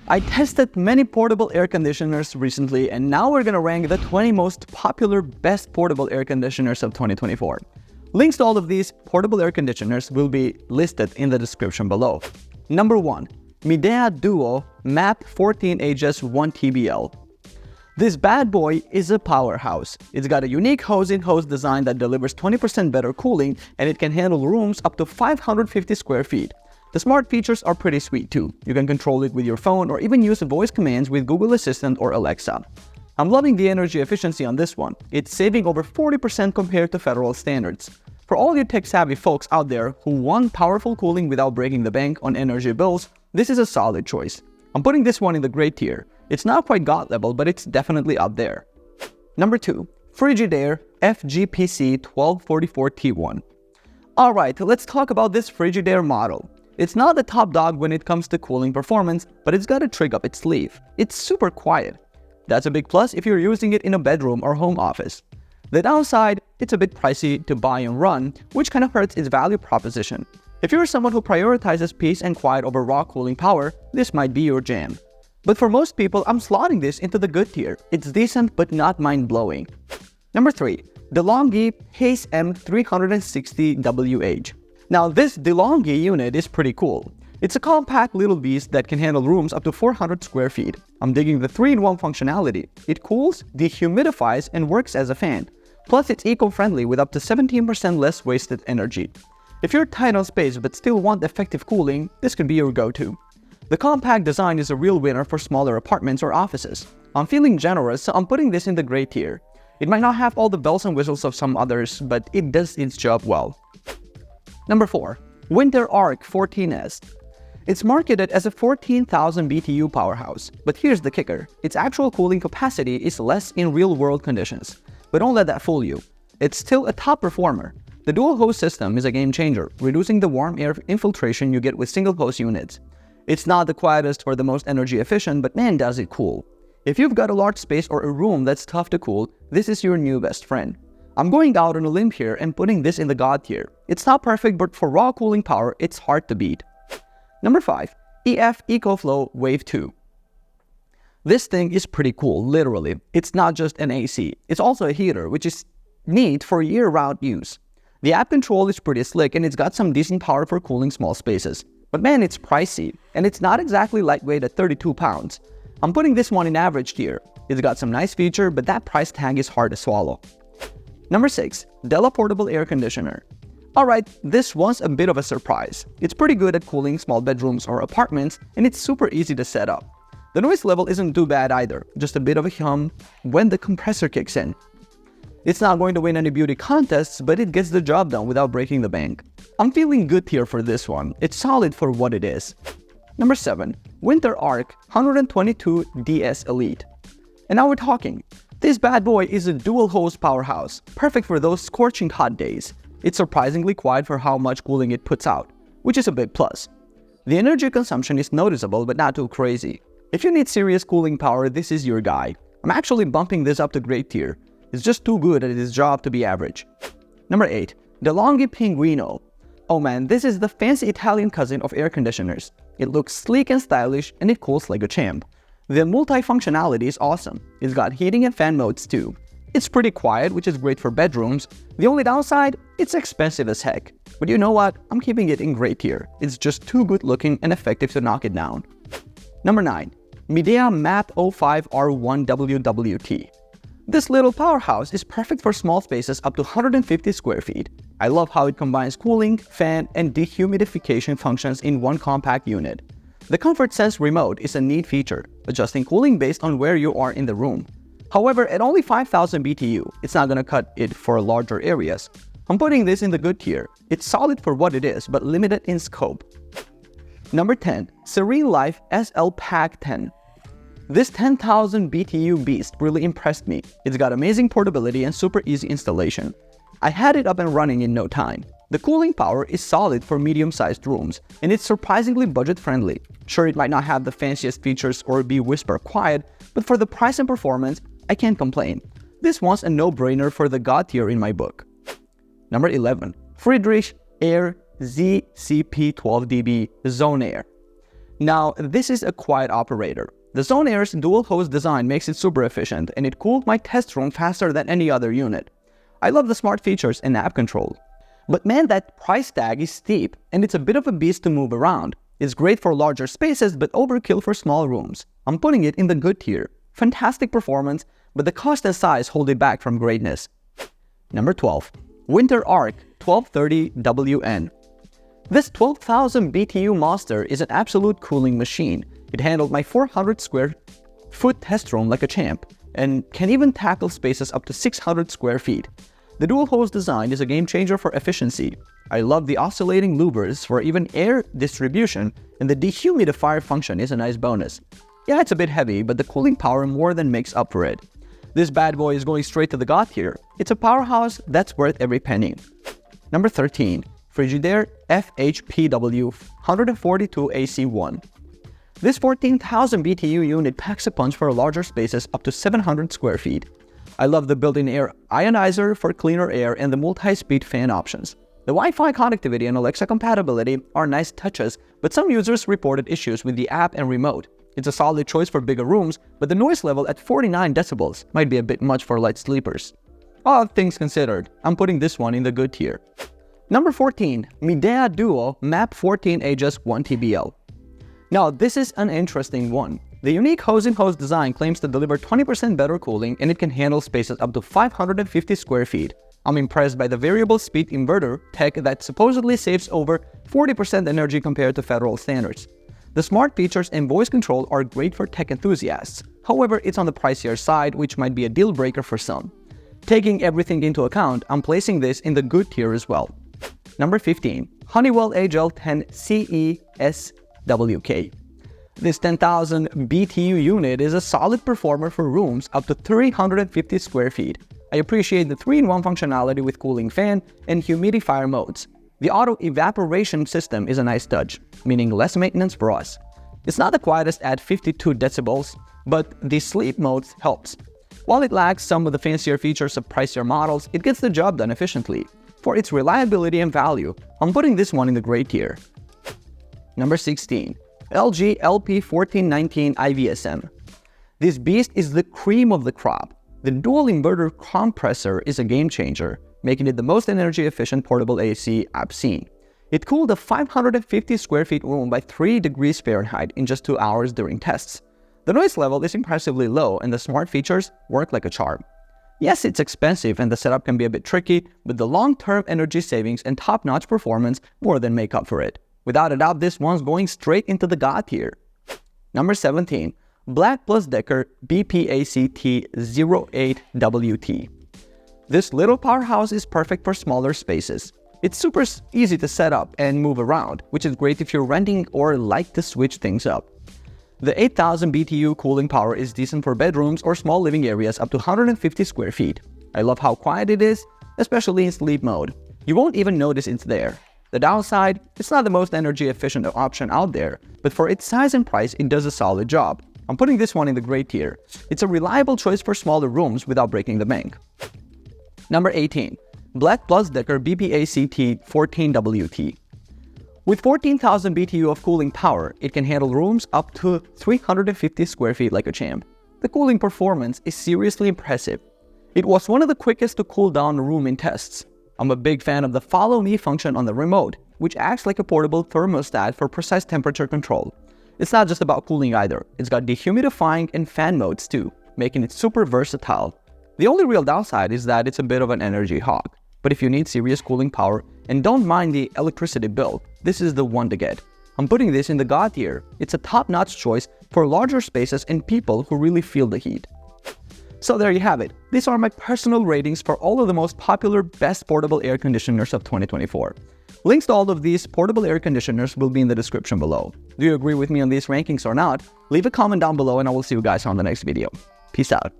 I tested many portable air conditioners recently, and now we're gonna rank the 20 most popular best portable air conditioners of 2024. Links to all of these portable air conditioners will be listed in the description below. Number 1. Mida Duo Map 14HS1TBL. This bad boy is a powerhouse. It's got a unique hose-in-hose design that delivers 20% better cooling, and it can handle rooms up to 550 square feet. The smart features are pretty sweet too. You can control it with your phone or even use voice commands with Google Assistant or Alexa. I'm loving the energy efficiency on this one. It's saving over 40% compared to federal standards. For all you tech-savvy folks out there who want powerful cooling without breaking the bank on energy bills, this is a solid choice. I'm putting this one in the great tier. It's not quite God level, but it's definitely up there. Number 2. Frigidaire FGPC12D1. Alright, let's talk about this Frigidaire model. It's not the top dog when it comes to cooling performance, but it's got a trick up its sleeve. It's super quiet. That's a big plus if you're using it in a bedroom or home office. The downside, it's a bit pricey to buy and run, which kind of hurts its value proposition. If you're someone who prioritizes peace and quiet over raw cooling power, this might be your jam. But for most people, I'm slotting this into the good tier. It's decent but not mind-blowing. Number 3. DelLongi M0360WH. Now this DelLongi unit is pretty cool. It's a compact little beast that can handle rooms up to 400 square feet. I'm digging the 3-in-1 functionality. It cools, dehumidifies, and works as a fan. Plus it's eco-friendly with up to 17% less wasted energy. If you're tight on space but still want effective cooling, this could be your go-to. The compact design is a real winner for smaller apartments or offices. I'm feeling generous, so I'm putting this in the great tier. It might not have all the bells and whistles of some others, but it does its job well. Number 4. Winter Arc 14S. It's marketed as a 14,000 BTU powerhouse, but here's the kicker. Its actual cooling capacity is less in real-world conditions. But don't let that fool you. It's still a top performer. The dual hose system is a game changer, reducing the warm air infiltration you get with single hose units. It's not the quietest or the most energy efficient, but man does it cool. If you've got a large space or a room that's tough to cool, this is your new best friend. I'm going out on a limb here and putting this in the God tier. It's not perfect, but for raw cooling power, it's hard to beat. Number 5. Ecoflow Wave 2. This thing is pretty cool, literally. It's not just an AC, it's also a heater, which is neat for year-round use. The app control is pretty slick and it's got some decent power for cooling small spaces. But man, it's pricey, and it's not exactly lightweight at 32 pounds. I'm putting this one in average tier. It's got some nice feature, but that price tag is hard to swallow. Number 6. Dela Portable Air Conditioner. Alright, this one's a bit of a surprise. It's pretty good at cooling small bedrooms or apartments, and it's super easy to set up. The noise level isn't too bad either, just a bit of a hum when the compressor kicks in. It's not going to win any beauty contests, but it gets the job done without breaking the bank. I'm feeling good here for this one. It's solid for what it is. Number 7. Winter Arc 122DS Elite. And now we're talking. This bad boy is a dual hose powerhouse, perfect for those scorching hot days. It's surprisingly quiet for how much cooling it puts out, which is a big plus. The energy consumption is noticeable but not too crazy. If you need serious cooling power, this is your guy. I'm actually bumping this up to great tier. It's just too good at its job to be average. Number 8. DelLongi Penguino. Oh man, this is the fancy Italian cousin of air conditioners. It looks sleek and stylish, and it cools like a champ. The multi-functionality is awesome. It's got heating and fan modes too. It's pretty quiet, which is great for bedrooms. The only downside, it's expensive as heck. But you know what? I'm keeping it in great tier. It's just too good looking and effective to knock it down. Number 9. Midea MA05R1WWT. This little powerhouse is perfect for small spaces up to 150 square feet. I love how it combines cooling, fan, and dehumidification functions in one compact unit. The Comfort Sense remote is a neat feature, adjusting cooling based on where you are in the room. However, at only 5,000 BTU, it's not gonna cut it for larger areas. I'm putting this in the good tier. It's solid for what it is, but limited in scope. Number 10. Serene Life SL Pack 10. This 10,000 BTU beast really impressed me. It's got amazing portability and super easy installation. I had it up and running in no time. The cooling power is solid for medium-sized rooms, and it's surprisingly budget-friendly. Sure, it might not have the fanciest features or be whisper quiet, but for the price and performance, I can't complain. This one's a no-brainer for the God tier in my book. Number 11. FREDR Air ZCP12DB Zone Air. Now, this is a quiet operator. The Zone Air's dual hose design makes it super efficient, and it cooled my test room faster than any other unit. I love the smart features and app control. But man, that price tag is steep, and it's a bit of a beast to move around. It's great for larger spaces, but overkill for small rooms. I'm putting it in the good tier. Fantastic performance, but the cost and size hold it back from greatness. Number 12. Winter Arc 1230WN. This 12,000 BTU monster is an absolute cooling machine. It handled my 400 square foot test room like a champ, and can even tackle spaces up to 600 square feet. The dual hose design is a game changer for efficiency. I love the oscillating louvers for even air distribution, and the dehumidifier function is a nice bonus. Yeah, it's a bit heavy, but the cooling power more than makes up for it. This bad boy is going straight to the God tier. It's a powerhouse that's worth every penny. Number 13. Frigidaire FHPW 142AC1. This 14,000 BTU unit packs a punch for larger spaces up to 700 square feet. I love the built-in air ionizer for cleaner air and the multi-speed fan options. The Wi-Fi connectivity and Alexa compatibility are nice touches, but some users reported issues with the app and remote. It's a solid choice for bigger rooms, but the noise level at 49 decibels might be a bit much for light sleepers. All things considered, I'm putting this one in the good tier. Number 14. Mida Duo Map 14 Aegis 1TBL. Now, this is an interesting one. The unique hose-in-hose design claims to deliver 20% better cooling, and it can handle spaces up to 550 square feet. I'm impressed by the variable speed inverter tech that supposedly saves over 40% energy compared to federal standards. The smart features and voice control are great for tech enthusiasts. However, it's on the pricier side, which might be a deal breaker for some. Taking everything into account, I'm placing this in the good tier as well. Number 15. Honeywell AGL10CWK. This 10,000 BTU unit is a solid performer for rooms up to 350 square feet. I appreciate the 3-in-1 functionality with cooling fan and humidifier modes. The auto evaporation system is a nice touch, meaning less maintenance for us. It's not the quietest at 52 decibels, but the sleep mode helps. While it lacks some of the fancier features of pricier models, it gets the job done efficiently. For its reliability and value, I'm putting this one in the great tier. Number 16. LG LP1419 IVSM. This beast is the cream of the crop. The dual inverter compressor is a game changer, making it the most energy efficient portable AC I've seen. It cooled a 550 square feet room by 3 degrees Fahrenheit in just 2 hours during tests. The noise level is impressively low, and the smart features work like a charm. Yes, it's expensive and the setup can be a bit tricky, but the long-term energy savings and top-notch performance more than make up for it. Without a doubt, this one's going straight into the God tier. Number 17. Black Plus Decker BPACT08WT. This little powerhouse is perfect for smaller spaces. It's super easy to set up and move around, which is great if you're renting or like to switch things up. The 8,000 BTU cooling power is decent for bedrooms or small living areas up to 150 square feet. I love how quiet it is, especially in sleep mode. You won't even notice it's there. The downside, it's not the most energy efficient option out there, but for its size and price, it does a solid job. I'm putting this one in the great tier. It's a reliable choice for smaller rooms without breaking the bank. Number 18. Black Plus Decker BPACT14WT. With 14,000 BTU of cooling power, it can handle rooms up to 350 square feet like a champ. The cooling performance is seriously impressive. It was one of the quickest to cool down a room in tests. I'm a big fan of the Follow Me function on the remote, which acts like a portable thermostat for precise temperature control. It's not just about cooling either, it's got dehumidifying and fan modes too, making it super versatile. The only real downside is that it's a bit of an energy hog, but if you need serious cooling power and don't mind the electricity bill, this is the one to get. I'm putting this in the God tier. It's a top-notch choice for larger spaces and people who really feel the heat. So there you have it. These are my personal ratings for all of the most popular best portable air conditioners of 2024. Links to all of these portable air conditioners will be in the description below. Do you agree with me on these rankings or not? Leave a comment down below and I will see you guys on the next video. Peace out.